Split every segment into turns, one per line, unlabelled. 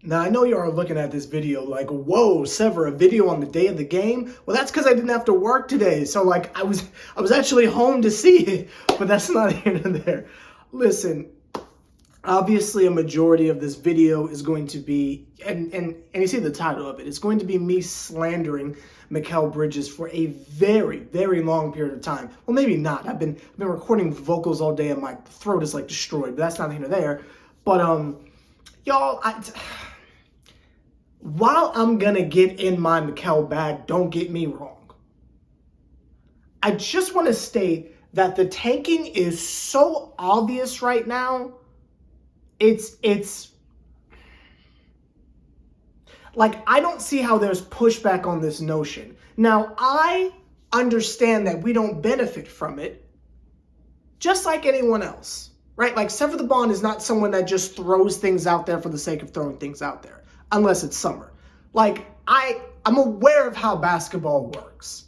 Now, I know you are looking at this video like, whoa, Sever, a video on the day of the game? Well, that's because I didn't have to work today. So, like, I was actually home to see it, but that's not here and there. Listen, obviously a majority of this video is going to be, and you see the title of it, it's going to be me slandering Mikal Bridges for a very, very long period of time. Well, maybe not. I've been recording vocals all day and my throat is like destroyed, but that's not here or there. But, y'all, while I'm gonna get in my Mikal bag, don't get me wrong. I just want to state that the tanking is so obvious right now. It's like, I don't see how there's pushback on this notion. Now, I understand that we don't benefit from it, just like anyone else, right? Like, Sever the Bond is not someone that just throws things out there for the sake of throwing things out there, unless it's summer. Like, I'm aware of how basketball works.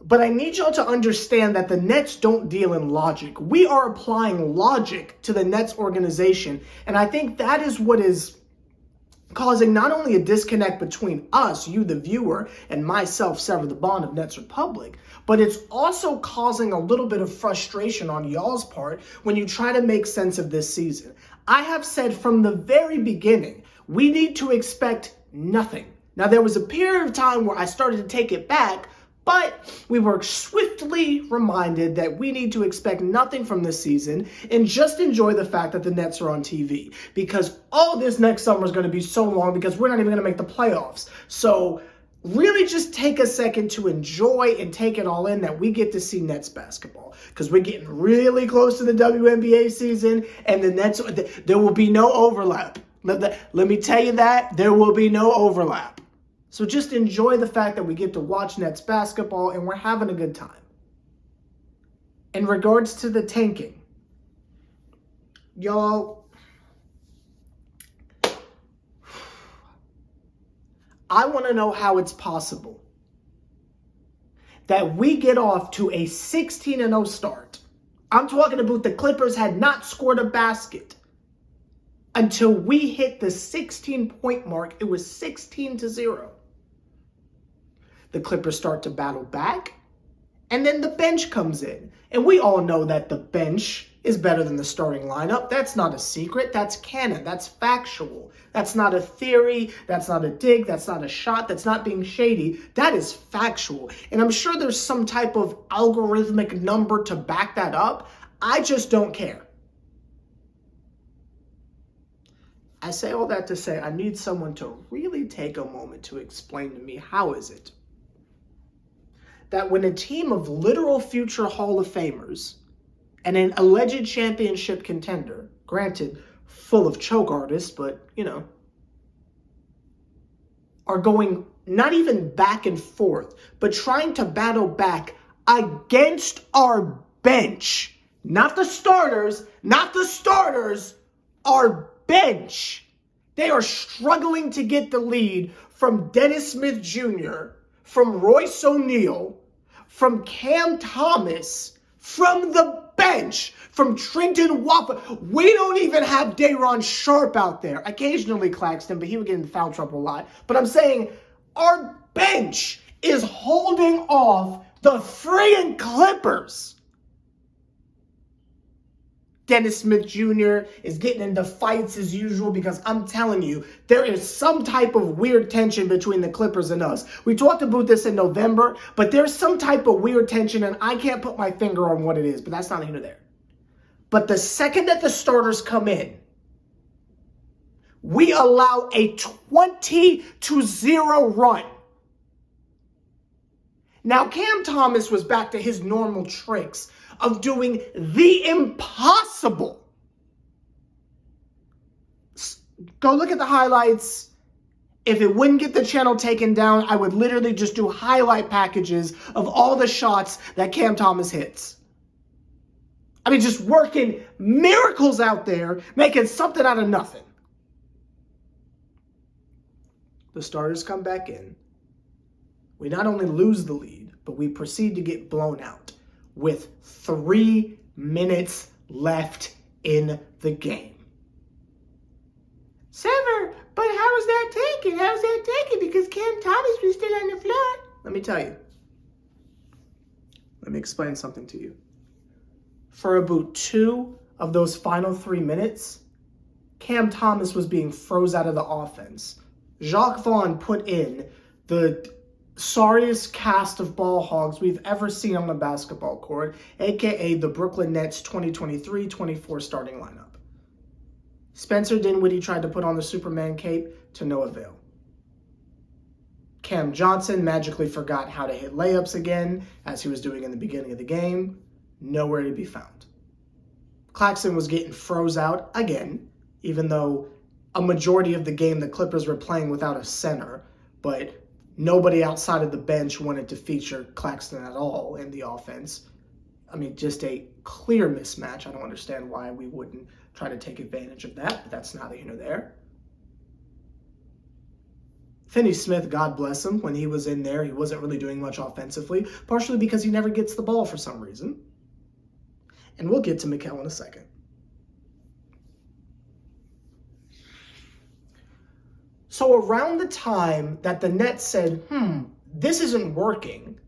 But I need y'all to understand that the Nets don't deal in logic. We are applying logic to the Nets organization. And I think that is what is causing not only a disconnect between us, you the viewer, and myself, Sever the Bond of Nets Republic, but it's also causing a little bit of frustration on y'all's part when you try to make sense of this season. I have said from the very beginning, we need to expect nothing. Now, there was a period of time where I started to take it back, but we were swiftly reminded that we need to expect nothing from this season and just enjoy the fact that the Nets are on TV, because all this next summer is going to be so long because we're not even going to make the playoffs. So really just take a second to enjoy and take it all in that we get to see Nets basketball, because we're getting really close to the WNBA season and the Nets, there will be no overlap. Let me tell you that, there will be no overlap. So just enjoy the fact that we get to watch Nets basketball and we're having a good time. In regards to the tanking, y'all, I want to know how it's possible that we get off to a 16-0 start. I'm talking about the Clippers had not scored a basket until we hit the 16-point mark. It was 16-0. The Clippers start to battle back, and then the bench comes in. And we all know that the bench is better than the starting lineup. That's not a secret. That's canon. That's factual. That's not a theory. That's not a dig. That's not a shot. That's not being shady. That is factual. And I'm sure there's some type of algorithmic number to back that up. I just don't care. I say all that to say I need someone to really take a moment to explain to me, how is it that when a team of literal future Hall of Famers and an alleged championship contender, granted, full of choke artists, but, you know, are going not even back and forth, but trying to battle back against our bench, not the starters, our bench. They are struggling to get the lead from Dennis Smith Jr., from Royce O'Neal, from Cam Thomas, from the bench, from Trenton Wappa. We don't even have Day'Ron Sharpe out there. Occasionally Claxton, but he would get in foul trouble a lot. But I'm saying our bench is holding off the freaking Clippers. Dennis Smith Jr. is getting into fights as usual, because I'm telling you, there is some type of weird tension between the Clippers and us. We talked about this in November, but there's some type of weird tension, and I can't put my finger on what it is, but that's not here nor there. But the second that the starters come in, we allow a 20-0 run. Now, Cam Thomas was back to his normal tricks of doing the impossible. Go look at the highlights. If it wouldn't get the channel taken down, I would literally just do highlight packages of all the shots that Cam Thomas hits. I mean, just working miracles out there, making something out of nothing. The starters come back in. We not only lose the lead, but we proceed to get blown out with 3 minutes left in the game. Sever, but how is that taken? How is that taken? Because Cam Thomas was still on the floor. Let me tell you. Let me explain something to you. For about 2 of those final 3 minutes, Cam Thomas was being froze out of the offense. Jacques Vaughn put in the sorriest cast of ball hogs we've ever seen on a basketball court, aka the Brooklyn Nets 2023-24 starting lineup. Spencer Dinwiddie tried to put on the Superman cape to no avail. Cam Johnson magically forgot how to hit layups again, as he was doing in the beginning of the game. Nowhere to be found. Claxton was getting froze out again, even though a majority of the game the Clippers were playing without a center, but nobody outside of the bench wanted to feature Claxton at all in the offense. I mean, just a clear mismatch. I don't understand why we wouldn't try to take advantage of that, but that's neither here nor there. Finney Smith, God bless him, when he was in there, he wasn't really doing much offensively, partially because he never gets the ball for some reason. And we'll get to Mikal in a second. So around the time that the Nets said, this isn't working,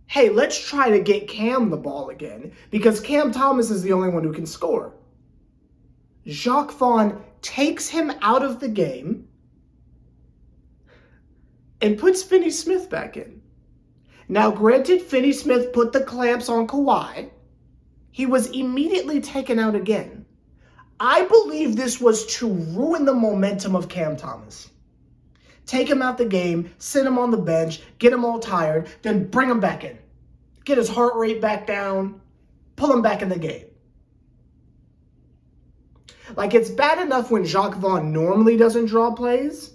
hey, let's try to get Cam the ball again, because Cam Thomas is the only one who can score. Jacques Vaughn takes him out of the game and puts Finney Smith back in. Now, granted, Finney Smith put the clamps on Kawhi. He was immediately taken out again. I believe this was to ruin the momentum of Cam Thomas. Take him out the game, sit him on the bench, get him all tired, then bring him back in. Get his heart rate back down, pull him back in the game. Like, it's bad enough when Jacques Vaughn normally doesn't draw plays,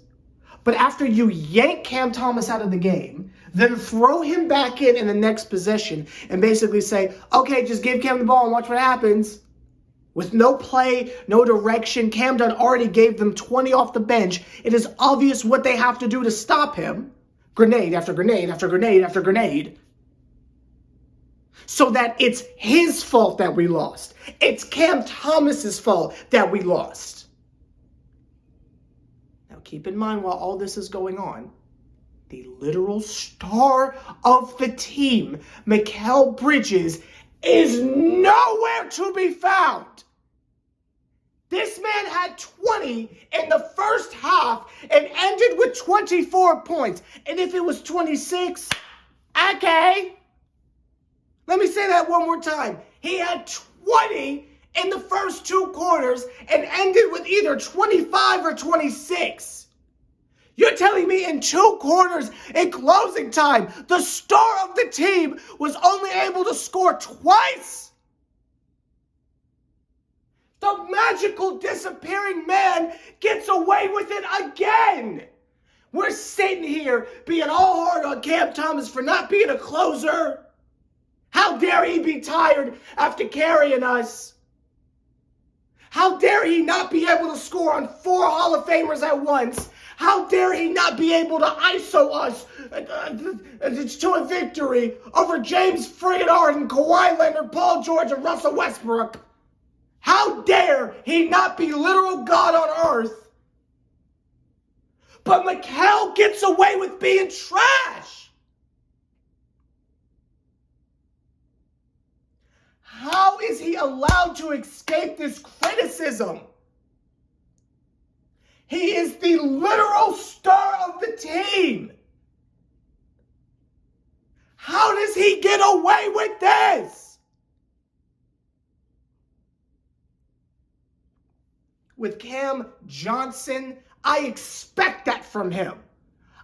but after you yank Cam Thomas out of the game, then throw him back in the next possession and basically say, okay, just give Cam the ball and watch what happens. With no play, no direction, Cam Dunn already gave them 20 off the bench. It is obvious what they have to do to stop him. Grenade after grenade after grenade after grenade. So that it's his fault that we lost. It's Cam Thomas's fault that we lost. Now keep in mind while all this is going on, the literal star of the team, Mikal Bridges, is nowhere to be found. This man had 20 in the first half and ended with 24 points. And if it was 26, okay. Let me say that one more time. He had 20 in the first 2 quarters and ended with either 25 or 26. You're telling me in 2 quarters in closing time, the star of the team was only able to score twice? The magical disappearing man gets away with it again. We're sitting here being all hard on Cam Thomas for not being a closer. How dare he be tired after carrying us? How dare he not be able to score on 4 Hall of Famers at once? How dare he not be able to ISO us to a victory over James friggin' Harden, Kawhi Leonard, Paul George, and Russell Westbrook? How dare he not be literal God on earth? But Mikal gets away with being trash. How is he allowed to escape this criticism? He is the literal star of the team. How does he get away with this? With Cam Johnson, I expect that from him.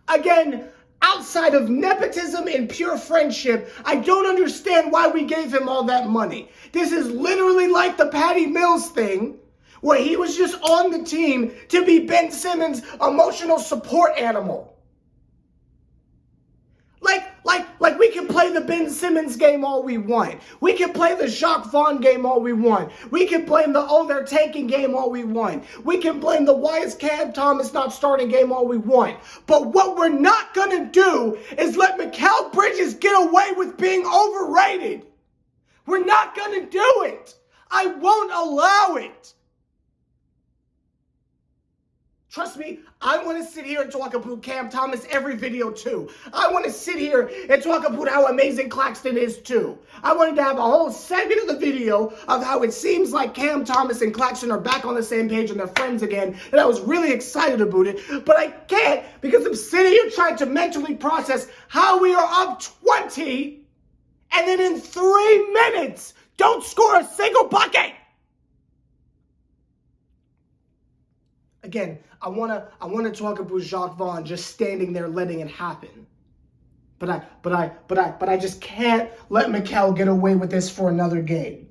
Again, outside of nepotism and pure friendship, I don't understand why we gave him all that money. This is literally like the Patty Mills thing, where he was just on the team to be Ben Simmons' emotional support animal. Like we can play the Ben Simmons game all we want. We can play the Jacques Vaughn game all we want. We can blame the they're tanking game all we want. We can blame the why is Cam Thomas not starting game all we want. But what we're not going to do is let Mikal Bridges get away with being overrated. We're not going to do it. I won't allow it. Trust me, I want to sit here and talk about Cam Thomas every video too. I want to sit here and talk about how amazing Claxton is too. I wanted to have a whole segment of the video of how it seems like Cam Thomas and Claxton are back on the same page and they're friends again. And I was really excited about it. But I can't because I'm sitting here trying to mentally process how we are up 20 and then in 3 minutes don't score a single bucket. Again, I wanna talk about Jacques Vaughn just standing there letting it happen. But I just can't let Mikal get away with this for another game.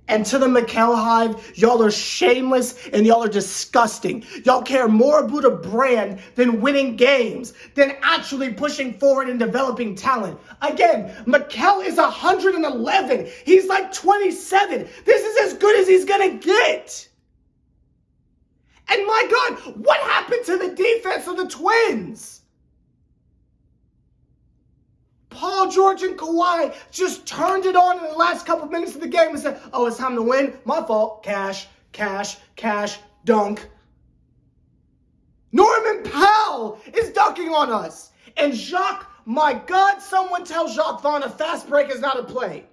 And to the Mikal hive, y'all are shameless and y'all are disgusting. Y'all care more about a brand than winning games, than actually pushing forward and developing talent. Again, Mikal is 111. He's like 27. This is as good as he's gonna get. And my God, what happened to the defense of the Twins? Paul George and Kawhi just turned it on in the last couple minutes of the game and said, oh, it's time to win. My fault. Cash, dunk. Norman Powell is dunking on us. And Jacques, my God, someone tell Jacques Vaughn a fast break is not a play.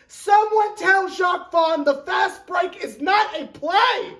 Someone tell Jacques Vaughn the fast break is not a play.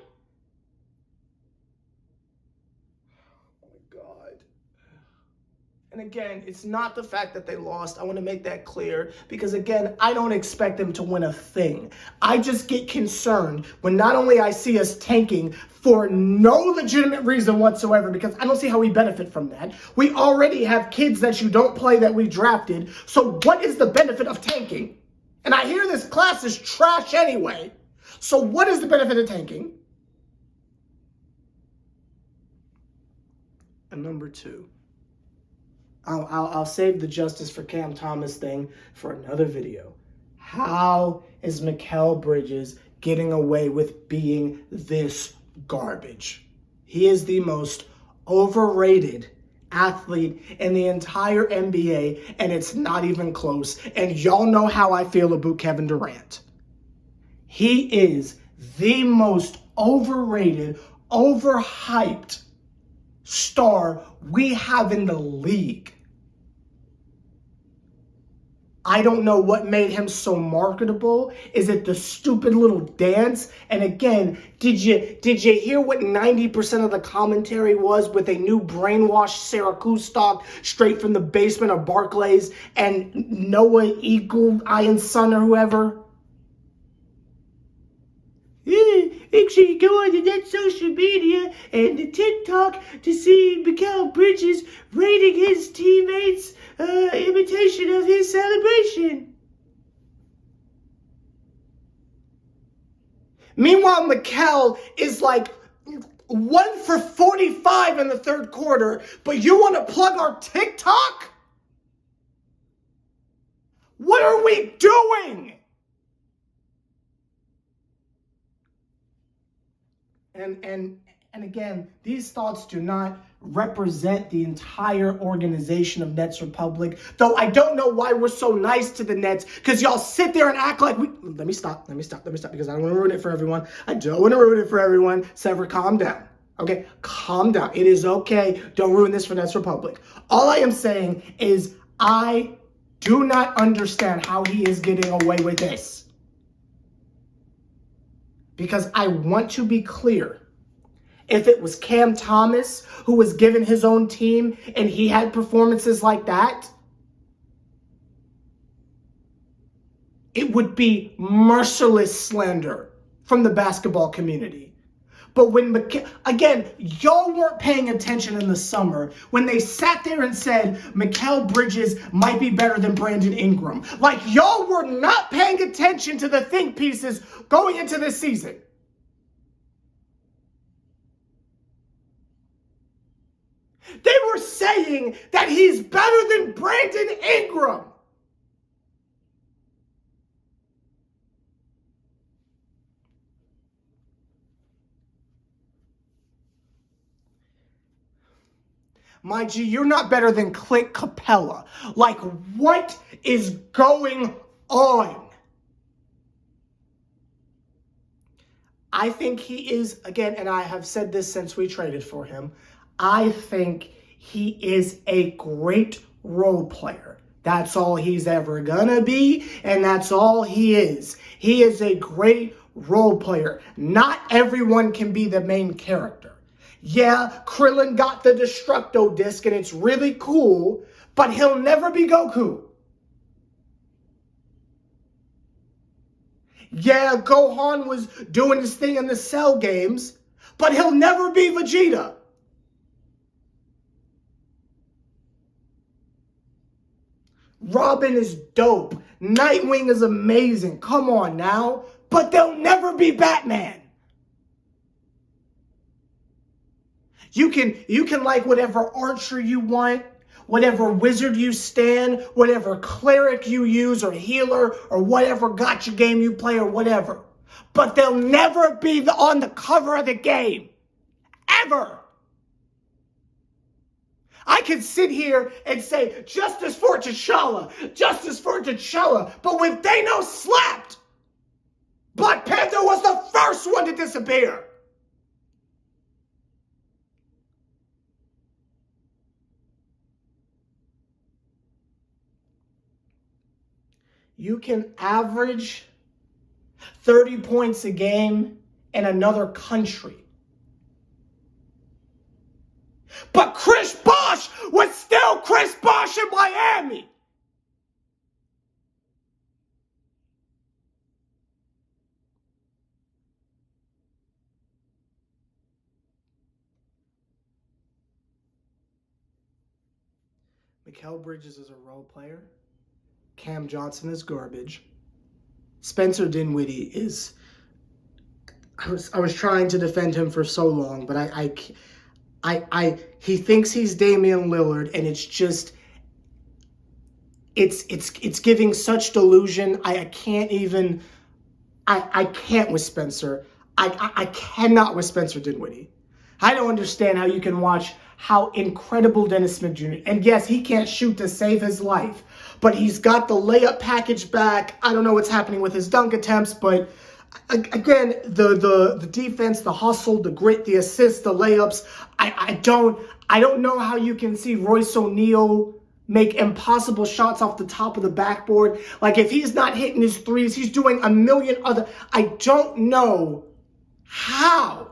And again, it's not the fact that they lost. I want to make that clear because, again, I don't expect them to win a thing. I just get concerned when not only I see us tanking for no legitimate reason whatsoever because I don't see how we benefit from that. We already have kids that you don't play that we drafted. So what is the benefit of tanking? And I hear this class is trash anyway. So what is the benefit of tanking? And number two. I'll save the justice for Cam Thomas thing for another video. How is Mikal Bridges getting away with being this garbage? He is the most overrated athlete in the entire NBA, and it's not even close. And y'all know how I feel about Kevin Durant. He is the most overrated, overhyped star we have in the league. I don't know what made him so marketable. Is it the stupid little dance? And again, did you hear what 90% of the commentary was with a new brainwashed Sarah Kustok straight from the basement of Barclays and Noah Eagle, Iron's son or whoever? Make sure you go on to that social media and the TikTok to see Mikal Bridges rating his teammates' imitation of his celebration. Meanwhile, Mikal is like 1 for 45 in the third quarter, but you want to plug our TikTok? What are we doing? And again, these thoughts do not represent the entire organization of Nets Republic. Though I don't know why we're so nice to the Nets, because y'all sit there and act like we... Let me stop, because I don't want to ruin it for everyone. I don't want to ruin it for everyone. Sever, calm down. Okay? Calm down. It is okay. Don't ruin this for Nets Republic. All I am saying is I do not understand how he is getting away with this. Because I want to be clear. If it was Cam Thomas who was given his own team and he had performances like that, it would be merciless slander from the basketball community. But when, again, y'all weren't paying attention in the summer when they sat there and said Mikal Bridges might be better than Brandon Ingram. Like, y'all were not paying attention to the think pieces going into this season. They were saying that he's better than Brandon Ingram. My G, you're not better than Clint Capella. Like, what is going on? I think he is, again, and I have said this since we traded for him, I think he is a great role player. That's all he's ever gonna be, and that's all he is. He is a great role player. Not everyone can be the main character. Yeah, Krillin got the Destructo disc, and it's really cool, but he'll never be Goku. Yeah, Gohan was doing his thing in the Cell games, but he'll never be Vegeta. Robin is dope. Nightwing is amazing. Come on now. But they'll never be Batman. You can like whatever archer you want, whatever wizard you stand, whatever cleric you use or healer or whatever gotcha game you play or whatever. But they'll never be on the cover of the game. Ever. I can sit here and say, justice for T'Challa, justice for T'Challa. But when Thanos slapped, Black Panther was the first one to disappear. You can average 30 points a game in another country. But Chris Bosh was still Chris Bosh in Miami. Mikal Bridges is a role player. Cam Johnson is garbage. Spencer Dinwiddie is... I was trying to defend him for so long, but he thinks he's Damian Lillard, and it's just... It's giving such delusion. I can't even... I can't with Spencer. I cannot with Spencer Dinwiddie. I don't understand how you can watch how incredible Dennis Smith Jr. And yes, he can't shoot to save his life, but he's got the layup package back. I don't know what's happening with his dunk attempts, but again, the defense, the hustle, the grit, the assists, the layups. I don't know how you can see Royce O'Neal make impossible shots off the top of the backboard. Like, if he's not hitting his threes, he's doing a million other. I don't know how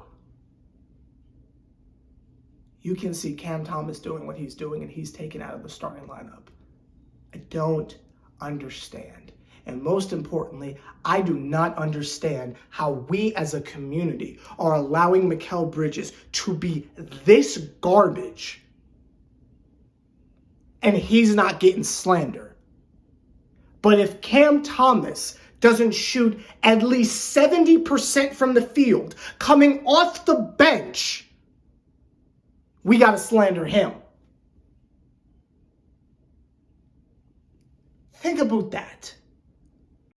you can see Cam Thomas doing what he's doing and he's taken out of the starting lineup. I don't understand. And most importantly, I do not understand how we as a community are allowing Mikal Bridges to be this garbage and he's not getting slander. But if Cam Thomas doesn't shoot at least 70% from the field coming off the bench, we got to slander him. Think about that.